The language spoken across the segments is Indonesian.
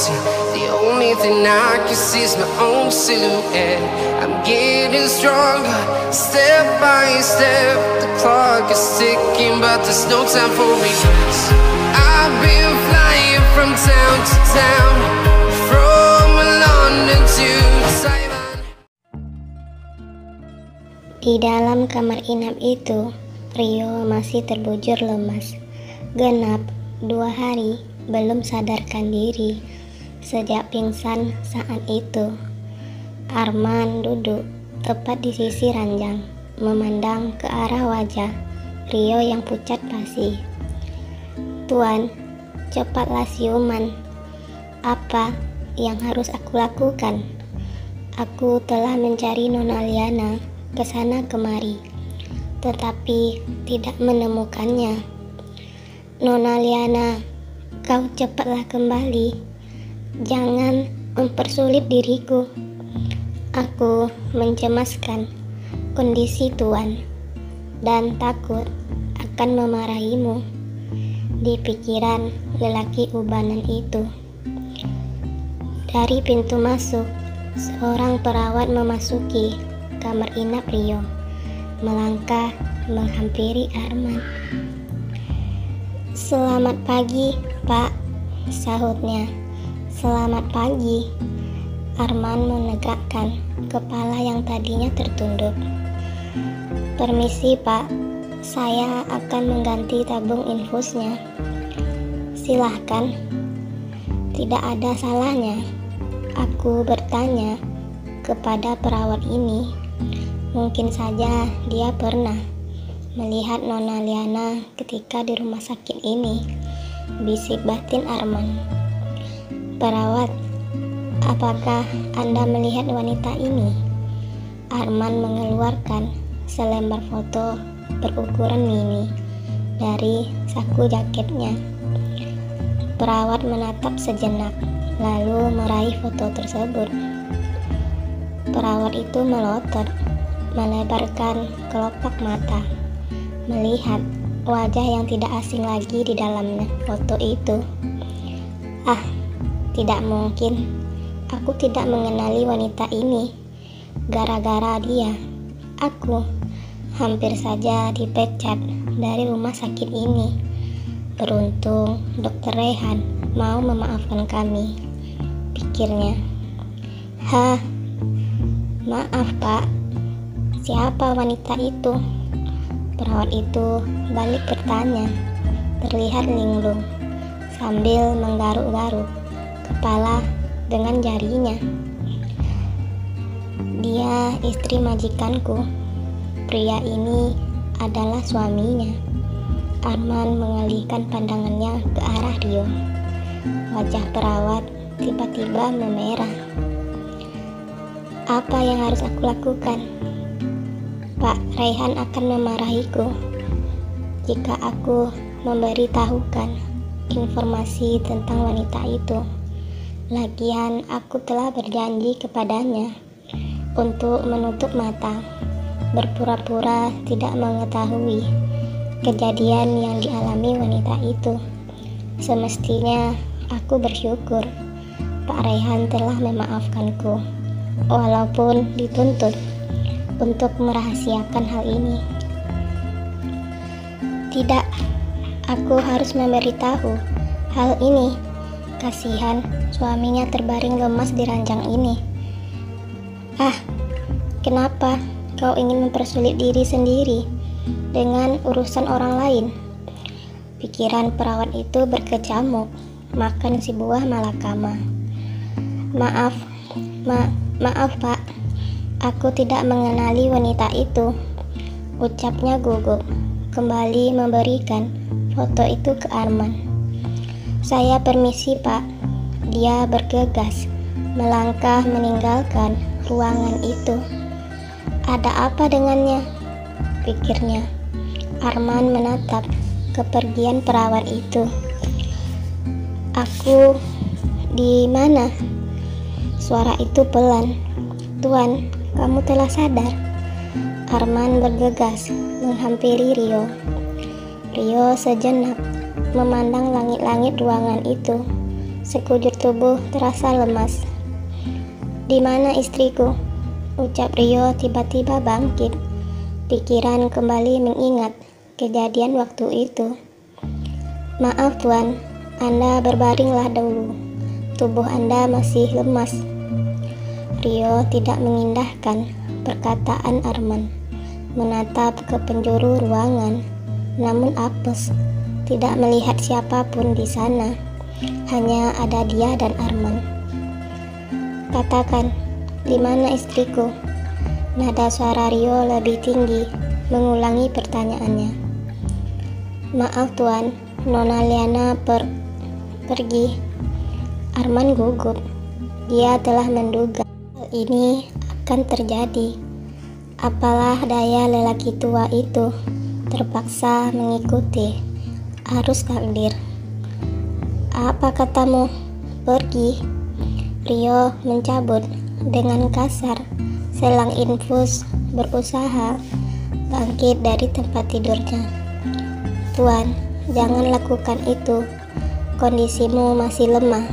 reality. The only thing I can see is my own silhouette. I'm getting stronger, step by step. The clock is ticking, but there's no time for regrets. I've been flying from town to town, from London to Taiwan. Di dalam kamar inap itu, Rio masih terbujur lemas. Genap 2 hari belum sadarkan diri sejak pingsan saat itu. Arman duduk tepat di sisi ranjang, memandang ke arah wajah Rio yang pucat pasi. "Tuan, cepatlah siuman. Apa yang harus aku lakukan? Aku telah mencari Nona Liana kesana kemari, tetapi tidak menemukannya. Nona Liana, kau cepatlah kembali. Jangan mempersulit diriku. Aku mencemaskan kondisi Tuan dan takut akan memarahimu," di pikiran lelaki ubanan itu. Dari pintu masuk, seorang perawat memasuki kamar inap Rio, melangkah menghampiri Arman. "Selamat pagi, Pak," sahutnya. "Selamat pagi." Arman menegakkan kepala yang tadinya tertunduk. "Permisi, Pak. Saya akan mengganti tabung infusnya." "Silahkan." Tidak ada salahnya aku bertanya kepada perawat ini. Mungkin saja dia pernah melihat Nona Liana ketika di rumah sakit ini, bisik batin Arman. "Perawat, apakah Anda melihat wanita ini?" Arman mengeluarkan selembar foto berukuran mini dari saku jaketnya. Perawat menatap sejenak, lalu meraih foto tersebut. Perawat itu melotot, melebarkan kelopak mata, melihat wajah yang tidak asing lagi di dalam foto itu. "Ah, tidak mungkin. Aku tidak mengenali wanita ini. Gara-gara dia, aku hampir saja dipecat dari rumah sakit ini. Beruntung Dokter Rehan mau memaafkan kami," pikirnya. "Hah, maaf Pak, siapa wanita itu?" Perawat itu balik bertanya, terlihat linglung, sambil menggaruk-garuk kepala dengan jarinya. "Dia istri majikanku. Pria ini adalah suaminya." Arman mengalihkan pandangannya ke arah Rio. Wajah perawat tiba-tiba memerah. "Apa yang harus aku lakukan? Pak Rehan akan memarahiku jika aku memberitahukan informasi tentang wanita itu. Lagian aku telah berjanji kepadanya untuk menutup mata, berpura-pura tidak mengetahui kejadian yang dialami wanita itu. Semestinya aku bersyukur Pak Rehan telah memaafkanku, walaupun dituntut untuk merahasiakan hal ini. Tidak, aku harus memberitahu hal ini. Kasihan suaminya terbaring lemas di ranjang ini." "Ah, kenapa kau ingin mempersulit diri sendiri dengan urusan orang lain?" Pikiran perawat itu berkecamuk, makan si buah malakama. Maaf Pak, aku tidak mengenali wanita itu," ucapnya gugup, kembali memberikan foto itu ke Arman. "Saya permisi Pak." Dia bergegas melangkah meninggalkan ruangan itu. "Ada apa dengannya?" pikirnya. Arman menatap kepergian perawat itu. "Aku di mana?" Suara itu pelan. "Tuan, kamu telah sadar." Arman bergegas menghampiri Rio. Rio sejenak memandang langit-langit ruangan itu Sekujur tubuh terasa lemas. "Di mana istriku?" ucap Rio tiba-tiba bangkit. Pikiran kembali mengingat kejadian waktu itu. "Maaf Tuan, Anda berbaringlah dulu. Tubuh Anda masih lemas." Rio tidak mengindahkan perkataan Arman, menatap ke penjuru ruangan, namun apes, tidak melihat siapapun di sana. Hanya ada dia dan Arman. "Katakan, di mana istriku?" Nada suara Rio lebih tinggi, mengulangi pertanyaannya. "Maaf Tuan, Nona Liana pergi." Arman gugup. Dia telah menduga hal ini akan terjadi. Apalah daya lelaki tua itu terpaksa mengikuti arus takdir. "Apa katamu? Pergi?" Rio mencabut dengan kasar selang infus, berusaha bangkit dari tempat tidurnya. "Tuan, jangan lakukan itu. Kondisimu masih lemah."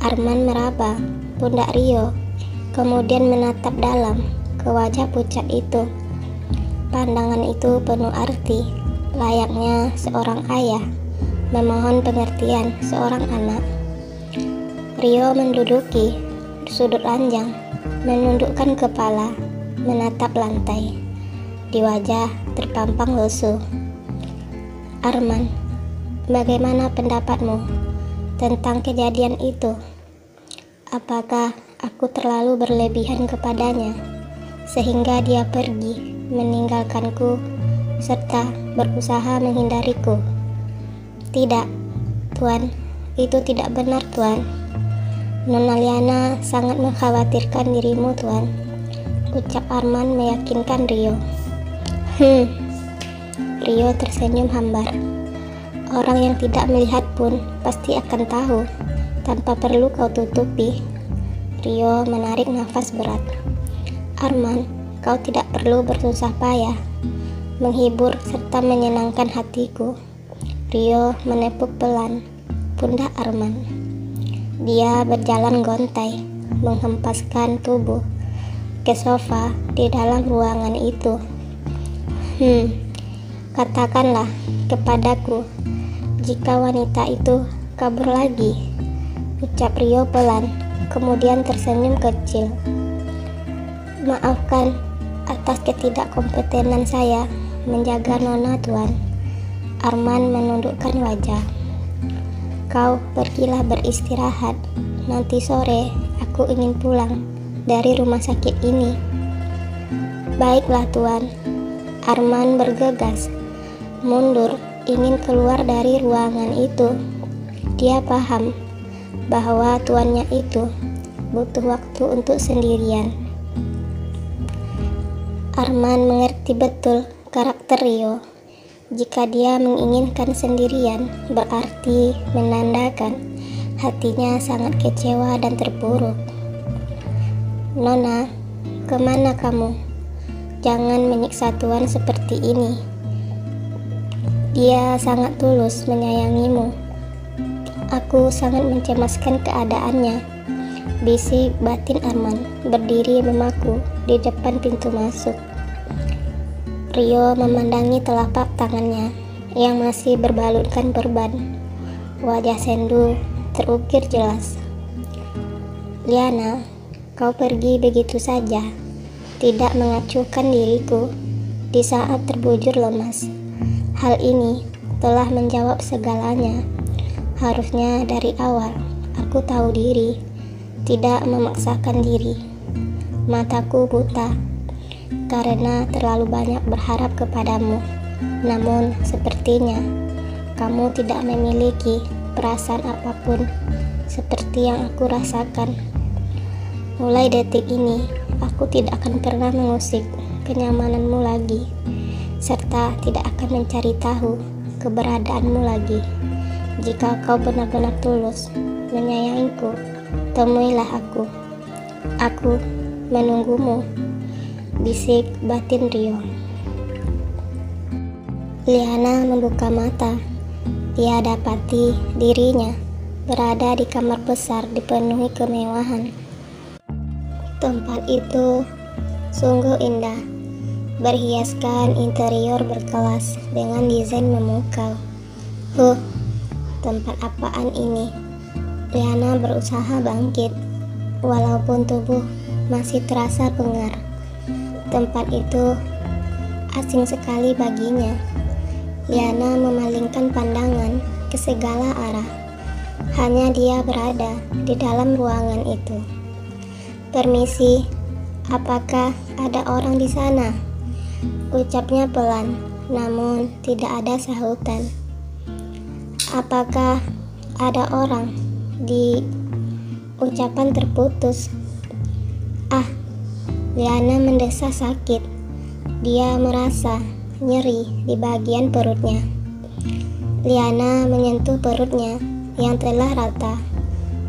Arman meraba pundak Rio, kemudian menatap dalam ke wajah pucat itu. Pandangan itu penuh arti, layaknya seorang ayah memohon pengertian seorang anak. Rio menduduki sudut ranjang, menundukkan kepala, menatap lantai. Di wajah terpampang lesu. "Arman, bagaimana pendapatmu tentang kejadian itu? Apakah aku terlalu berlebihan kepadanya sehingga dia pergi meninggalkanku serta berusaha menghindariku?" "Tidak, Tuan, itu tidak benar Tuan. Nona Liana sangat mengkhawatirkan dirimu Tuan," ucap Arman meyakinkan Rio. Rio tersenyum hambar. "Orang yang tidak melihat pun pasti akan tahu, tanpa perlu kau tutupi." Rio menarik nafas berat. "Arman, kau tidak perlu bersusah payah menghibur serta menyenangkan hatiku." Rio menepuk pelan pundak Arman. Dia berjalan gontai, menghempaskan tubuh ke sofa di dalam ruangan itu. Katakanlah kepadaku jika wanita itu kabur lagi," ucap Rio pelan, kemudian tersenyum kecil. "Maafkan atas ketidakkompetenan saya menjaga Nona Tuan." Arman menundukkan wajah. "Kau pergilah beristirahat. Nanti sore aku ingin pulang dari rumah sakit ini." "Baiklah Tuan." Arman bergegas mundur, ingin keluar dari ruangan itu. Dia paham bahwa tuannya itu butuh waktu untuk sendirian. Arman mengerti betul karakter Rio. Jika dia menginginkan sendirian, berarti menandakan hatinya sangat kecewa dan terpuruk. "Nona, kemana kamu? Jangan menyiksa Tuan seperti ini. Dia sangat tulus menyayangimu." "Aku sangat mencemaskan keadaannya," bisik batin Arman, berdiri memaku di depan pintu masuk. Rio memandangi telapak tangannya yang masih berbalutkan perban. Wajah sendu terukir jelas. "Liana, kau pergi begitu saja, tidak mengacuhkan diriku di saat terbujur lemas. Hal ini telah menjawab segalanya. Harusnya dari awal aku tahu diri, tidak memaksakan diri. Mataku buta karena terlalu banyak berharap kepadamu. Namun sepertinya kamu tidak memiliki perasaan apapun seperti yang aku rasakan. Mulai detik ini, aku tidak akan pernah mengusik kenyamananmu lagi, serta tidak akan mencari tahu keberadaanmu lagi. Jika kau benar-benar tulus menyayangiku, temuilah aku. Aku menunggumu," bisik batin Rio. Liana membuka mata. Dia dapati dirinya berada di kamar besar dipenuhi kemewahan. Tempat itu sungguh indah, berhiaskan interior berkelas dengan desain memukau. Tempat apaan ini? Liana berusaha bangkit, walaupun tubuh masih terasa pengar. Tempat itu asing sekali baginya. Liana memalingkan pandangan ke segala arah. Hanya dia berada di dalam ruangan itu. "Permisi, apakah ada orang di sana?" Ucapnya pelan, namun tidak ada sahutan. "Apakah ada orang?" Di ucapan terputus. Liana mendesah sakit. Dia merasa nyeri di bagian perutnya. Liana menyentuh perutnya yang telah rata,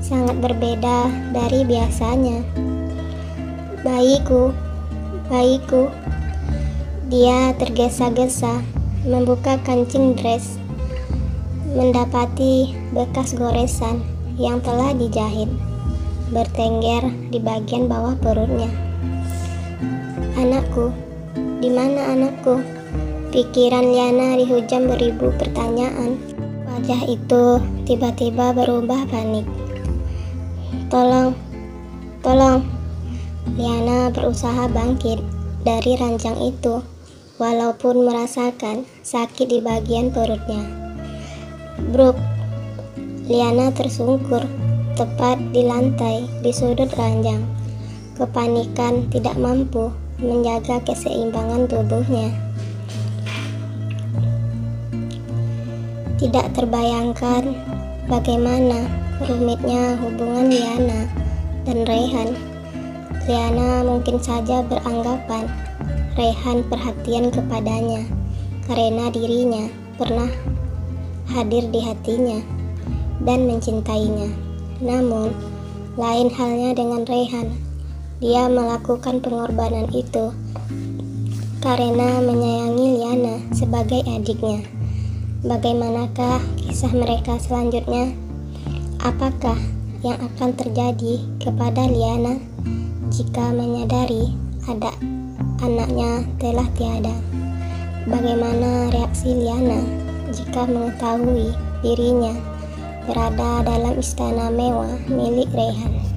sangat berbeda dari biasanya. Bayiku. Dia tergesa-gesa membuka kancing dress, mendapati bekas goresan yang telah dijahit bertengger di bagian bawah perutnya. "Anakku, di mana anakku?" Pikiran Liana dihujam beribu pertanyaan. Wajah itu tiba-tiba berubah panik. Tolong. Liana berusaha bangkit dari ranjang itu, walaupun merasakan sakit di bagian perutnya. "Brooke." Liana tersungkur tepat di lantai di sudut ranjang. Kepanikan tidak mampu menjaga keseimbangan tubuhnya. Tidak terbayangkan bagaimana rumitnya hubungan Liana dan Rayhan. Liana mungkin saja beranggapan Rayhan perhatian kepadanya karena dirinya pernah hadir di hatinya dan mencintainya. Namun, lain halnya dengan Rayhan. Dia melakukan pengorbanan itu karena menyayangi Liana sebagai adiknya. Bagaimanakah kisah mereka selanjutnya? Apakah yang akan terjadi kepada Liana jika menyadari ada anaknya telah tiada? Bagaimana reaksi Liana jika mengetahui dirinya berada dalam istana mewah milik Rayhan?